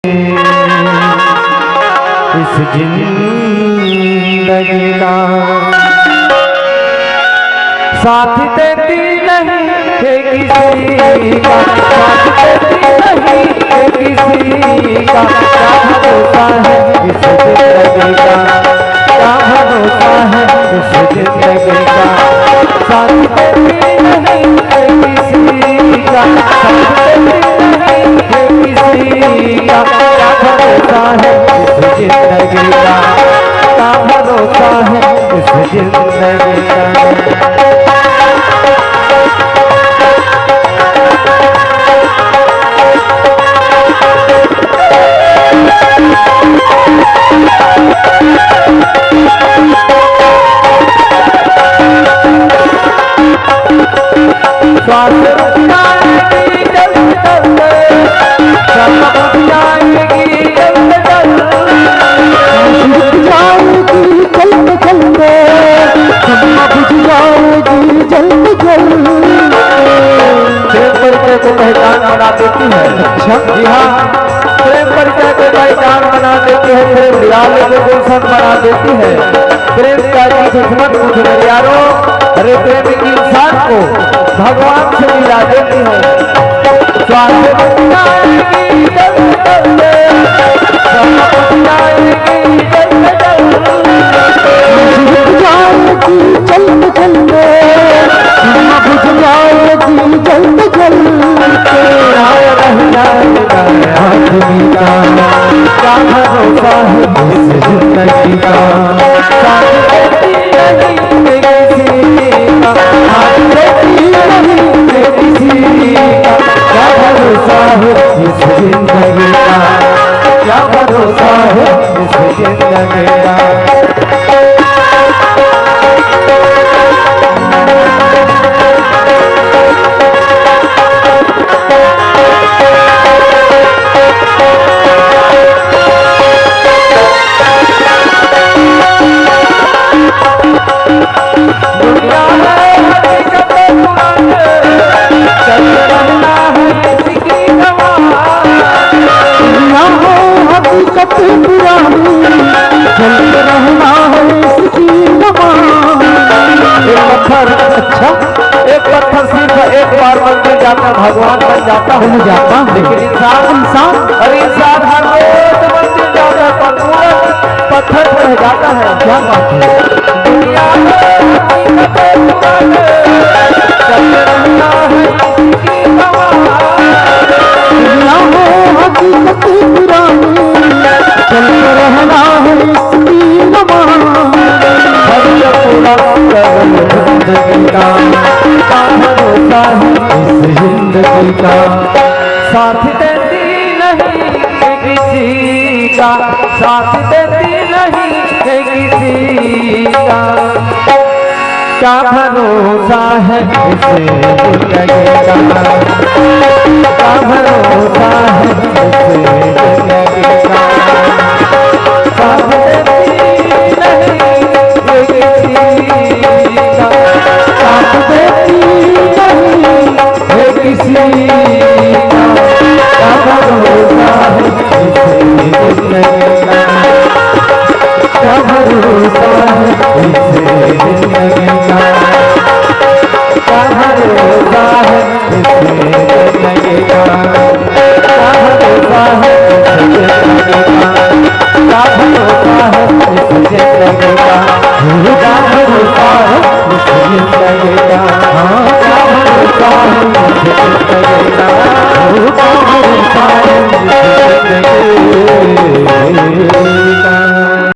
इस जिंदगी का साथ देती नहीं है किसी का, साथ देती नहीं है किसी का। क्या भरोसा है इस जिंदगी का, क्या भरोसा है इस जिंदगी का। साथ देती नहीं है किसी का, साथ देती नहीं है किसी का। क्या भरोसा है इस जिंदगी का, क्या भरोसा है इस जिंदगी का। श्वास रुक जाएगी जल्द जल्द, चमक रुक जाएगी जल्द जल्द, रुक जाएगी जल्द जल्द, चमक रुक जाएगी जल्द जल्द। प्रेम परिचय को पहचान बना देती है। जी हाँ, प्रेम परिचय को पहचान बना देती है, प्रेम दियाले को गुलशन बना देती है। प्रेम का दुश्मन पूछ रहे यारो, अरे प्रेम की इंसान को भगवान से मिला देती है। श्वास रुक जाएगी जल्द जल्द, चमक रुक जाएगी जल्द जल्द, रुक जाएगी जल्द जल्द, चमक रुक जाएगी जल्द जल्द। आदमी का क्या भरोसा है इस जिंदगी का, साथ देती नहीं है किसी का, साथ देती नहीं है किसी का। क्या भरोसा है इस जिंदगी का, क्या भरोसा है इस जिंदगी का। अच्छा, एक पत्थर सिर्फ एक बार मंदिर जाता भगवान बन जाता है जाता, लेकिन इंसान और इंसान हर रोज मंदिर जाता पर पत्थर रह जाता है। क्या बात है, दुनिया में हकीकतें पुराने चलते रहना है इसकी हवा, दुनिया में हकीकतें पुरानी चलते रहना है इसकी हवा। जिंदगी का क्या भरोसा है इस जिंदगी का, साथ देती नहीं है किसी का, साथ देती नहीं है किसी का। क्या भरोसा है इस जिंदगी का, क्या भरोसा है इस जिंदगी का। साथ देती नहीं है किसी का, साथ देती नहीं है किसी का। क्या भरोसा है इस जिंदगी का, क्या भरोसा है इस जिंदगी का।